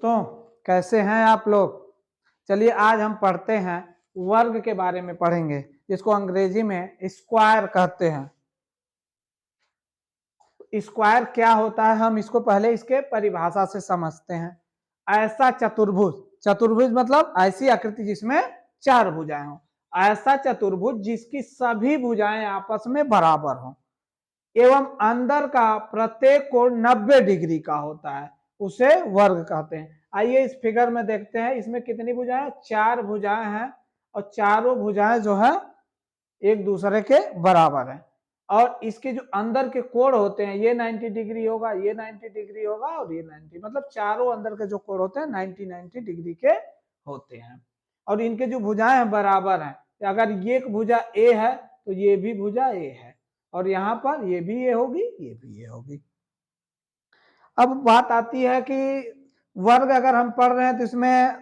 दोस्तों, कैसे हैं आप लोग। चलिए आज हम पढ़ते हैं वर्ग के बारे में पढ़ेंगे, जिसको अंग्रेजी में स्क्वायर कहते हैं। स्क्वायर क्या होता है, हम इसको पहले इसके परिभाषा से समझते हैं। ऐसा चतुर्भुज, चतुर्भुज मतलब ऐसी आकृति जिसमें चार भुजाएं हो, ऐसा चतुर्भुज जिसकी सभी भुजाएं आपस में बराबर हो एवं अंदर का प्रत्येक कोण 90 डिग्री का होता है, उसे वर्ग कहते हैं। आइए इस फिगर में देखते हैं, इसमें कितनी भुजाएं, चार भुजाएं हैं और चारों भुजाएं जो है एक दूसरे के बराबर है। और इसके जो अंदर के कोण होते हैं, ये 90 डिग्री होगा, ये 90 डिग्री होगा और ये 90, मतलब चारों अंदर के जो कोण होते हैं 90 डिग्री के होते हैं। और इनके जो भुजाएं हैं बराबर हैं। अगर ये एक भुजा ए है तो ये भी भुजा ए है, और यहाँ पर ये भी ये होगी, ये भी ये होगी। अब बात आती है कि वर्ग अगर हम पढ़ रहे हैं तो इसमें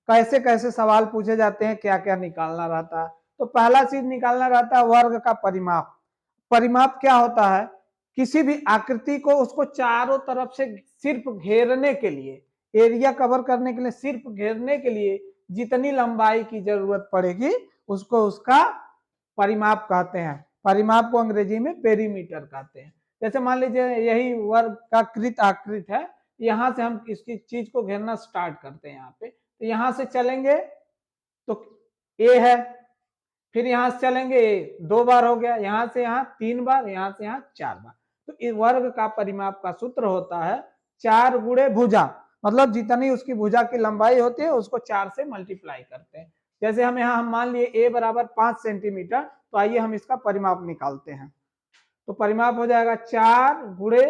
कैसे कैसे सवाल पूछे जाते हैं, क्या क्या निकालना रहता है। तो पहला चीज निकालना रहता है वर्ग का परिमाप। परिमाप क्या होता है, किसी भी आकृति को उसको चारों तरफ से सिर्फ घेरने के लिए, एरिया कवर करने के लिए, सिर्फ घेरने के लिए जितनी लंबाई की जरूरत पड़ेगी उसको उसका परिमाप कहते हैं। परिमाप को अंग्रेजी में पेरीमीटर कहते हैं। जैसे मान लीजिए यही वर्ग का कृत आकृत है, यहां से हम इसकी चीज को घेरना स्टार्ट करते हैं। यहाँ पे तो यहां से चलेंगे तो ए है, फिर यहां से चलेंगे ए, 2 बार हो गया, यहां से यहां 3 बार, यहां से यहां 4 बार। तो इस वर्ग का परिमाप का सूत्र होता है 4 गुणे भुजा, मतलब जितनी उसकी भुजा की लंबाई होती है उसको 4 से मल्टीप्लाई करते हैं। जैसे हम यहाँ हम मान लिए ए बराबर 5 सेंटीमीटर, तो आइए हम इसका परिमाप निकालते हैं। तो परिमाप हो जाएगा 4 गुणे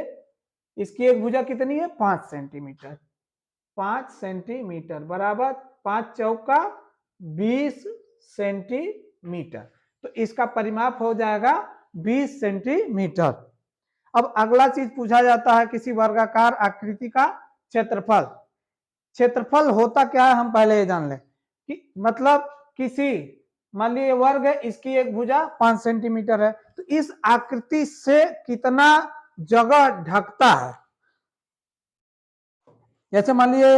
इसकी एक भुजा कितनी है, 5 सेंटीमीटर। 5 सेंटीमीटर बराबर 5 चौका 20 सेंटीमीटर। तो इसका परिमाप हो जाएगा 20 सेंटीमीटर। अब अगला चीज पूछा जाता है किसी वर्गाकार आकृति का क्षेत्रफल। क्षेत्रफल होता क्या है हम पहले ये जान लें कि मतलब किसी, मान लीजिए वर्ग है, इसकी एक भुजा 5 सेंटीमीटर है, तो इस आकृति से कितना जगह ढकता है। जैसे मान लीजिए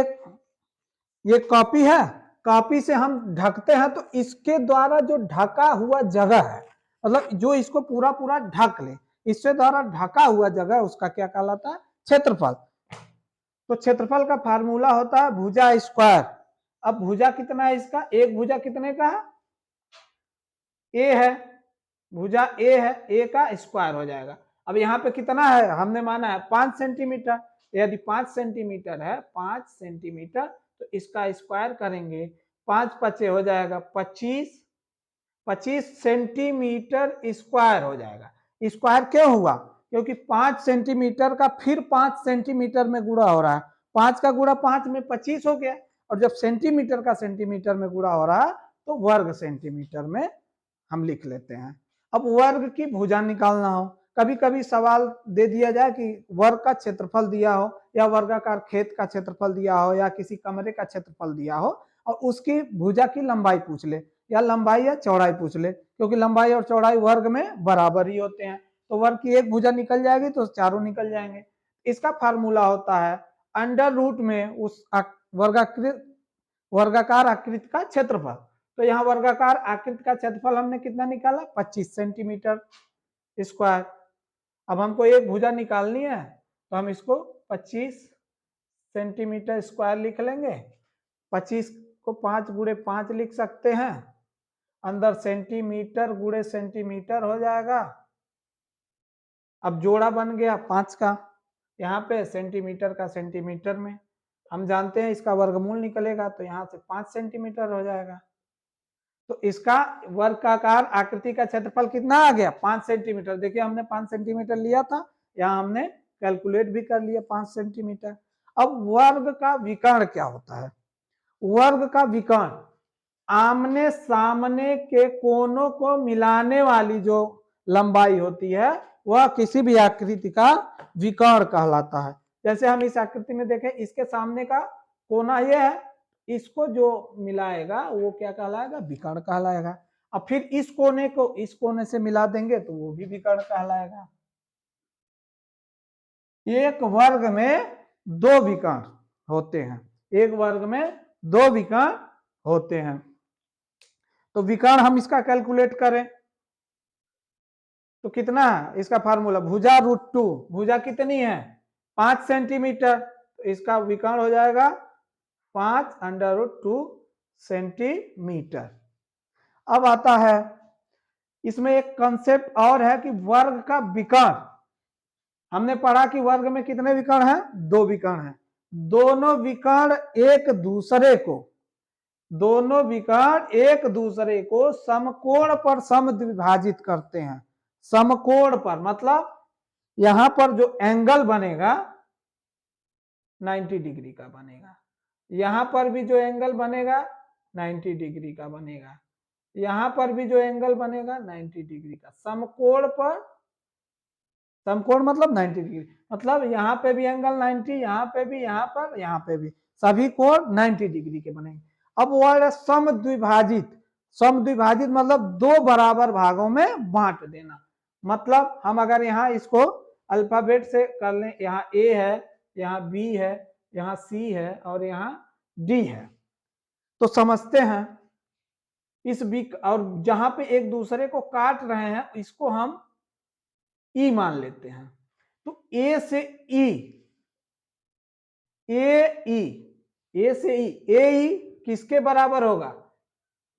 ये कॉपी है, कॉपी से हम ढकते हैं, तो इसके द्वारा जो ढका हुआ जगह है, मतलब जो इसको पूरा पूरा ढक ले, इससे द्वारा ढका हुआ जगह उसका क्या कहलाता है, क्षेत्रफल। तो क्षेत्रफल का फार्मूला होता है भुजा स्क्वायर। अब भुजा कितना है इसका, एक भुजा कितने का है, ए है, भुजा ए है, ए का स्क्वायर हो जाएगा। अब यहाँ पे कितना है, हमने माना है 5 सेंटीमीटर। यदि 5 सेंटीमीटर है, 5 सेंटीमीटर, तो इसका स्क्वायर करेंगे, 5 पचे हो जाएगा 25, 25 सेंटीमीटर स्क्वायर हो जाएगा। स्क्वायर क्यों हुआ, क्योंकि 5 सेंटीमीटर का फिर 5 सेंटीमीटर में गुणा हो रहा है। 5 का गुणा 5 में 25 हो गया, और जब सेंटीमीटर का सेंटीमीटर में गुणा हो रहा है तो वर्ग सेंटीमीटर में हम लिख लेते हैं। अब वर्ग की भुजा निकालना हो, कभी कभी सवाल दे दिया जाए कि वर्ग का क्षेत्रफल दिया हो, या वर्गाकार खेत का क्षेत्रफल दिया हो, या किसी कमरे का क्षेत्रफल दिया हो, और उसकी भुजा की लंबाई पूछ ले, या लंबाई या चौड़ाई पूछ ले, क्योंकि लंबाई और चौड़ाई वर्ग में बराबर ही होते हैं। तो वर्ग की एक भुजा निकल जाएगी तो चारों निकल जाएंगे। इसका फार्मूला होता है अंडर रूट में उस वर्गाकार आकृति का क्षेत्रफल। तो यहाँ वर्गाकार आकृति का क्षेत्रफल हमने कितना निकाला, 25 सेंटीमीटर स्क्वायर। अब हमको एक भुजा निकालनी है, तो हम इसको 25 सेंटीमीटर स्क्वायर लिख लेंगे। 25 को 5 गुणे 5 लिख सकते हैं, अंदर सेंटीमीटर गुणे सेंटीमीटर हो जाएगा। अब जोड़ा बन गया 5 का, यहाँ पे सेंटीमीटर का सेंटीमीटर में, हम जानते हैं इसका वर्गमूल निकलेगा, तो यहाँ से 5 सेंटीमीटर हो जाएगा। तो इसका वर्गाकार आकृति का क्षेत्रफल कितना आ गया, 5 सेंटीमीटर। देखिए हमने 5 सेंटीमीटर लिया था, यहाँ हमने कैलकुलेट भी कर लिया 5 सेंटीमीटर। अब वर्ग का विकर्ण क्या होता है, वर्ग का विकर्ण आमने सामने के कोनों को मिलाने वाली जो लंबाई होती है वह किसी भी आकृति का विकर्ण कहलाता है। जैसे हम इस आकृति में देखें, इसके सामने का कोना ये है, इसको जो मिलाएगा वो क्या कहलाएगा, विकर्ण कहलाएगा। अब फिर इस कोने को इस कोने से मिला देंगे तो वो भी विकर्ण कहलाएगा। एक वर्ग में 2 विकर्ण होते हैं, एक वर्ग में 2 विकर्ण होते हैं। तो विकर्ण हम इसका कैलकुलेट करें तो कितना है इसका फार्मूला, भुजा √2, भुजा कितनी है 5 सेंटीमीटर, तो इसका विकर्ण हो जाएगा 5√2 सेंटीमीटर। अब आता है इसमें एक कंसेप्ट और है कि वर्ग का विकर्ण, हमने पढ़ा कि वर्ग में कितने विकर्ण हैं, 2 विकर्ण हैं। दोनों विकर्ण एक दूसरे को समकोण पर समद्विभाजित करते हैं। समकोण पर मतलब यहां पर जो एंगल बनेगा 90 डिग्री का बनेगा, यहां पर भी जो एंगल बनेगा 90 डिग्री का बनेगा, यहां पर भी जो एंगल बनेगा 90 डिग्री का। समकोण पर, समकोण मतलब 90 डिग्री, मतलब यहाँ पे भी एंगल 90, यहाँ पे भी, यहाँ पे भी, सभी कोण 90 डिग्री के बनेंगे। अब वर्ड है समद्विभाजित, समद्विभाजित मतलब 2 बराबर भागों में बांट देना। मतलब हम अगर यहाँ इसको अल्फाबेट से कर लें, यहाँ ए है, यहाँ बी है, यहाँ सी है और यहाँ डी है, तो समझते हैं इस बी, और जहां पे एक दूसरे को काट रहे हैं इसको हम ई मान लेते हैं। तो ए से ई, ए से ई किसके बराबर होगा,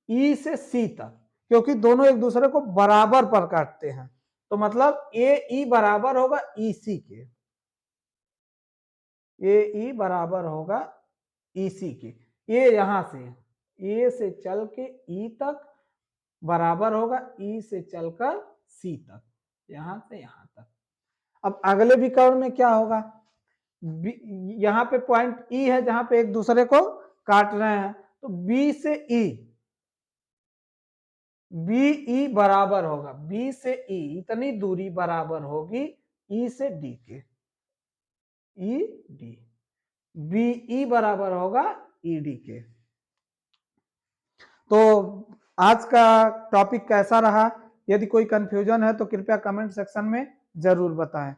ई से सी तक, क्योंकि दोनों एक दूसरे को बराबर पर काटते हैं, तो मतलब ए ई बराबर होगा ई सी के, ए ई बराबर होगा ई सी के। ए यहां से, ए से चल के ई तक बराबर होगा ई से चलकर सी तक, यहां से यहां तक। अब अगले विकर्ण में क्या होगा, यहाँ पे पॉइंट ई है जहां पे एक दूसरे को काट रहे हैं, तो बी से ई, बी ई बराबर होगा, बी से ई इतनी दूरी बराबर होगी ई से डी के, ई डी, बी ई बराबर होगा ई डी के। तो आज का टॉपिक कैसा रहा, यदि कोई कंफ्यूजन है तो कृपया कमेंट सेक्शन में जरूर बताएं।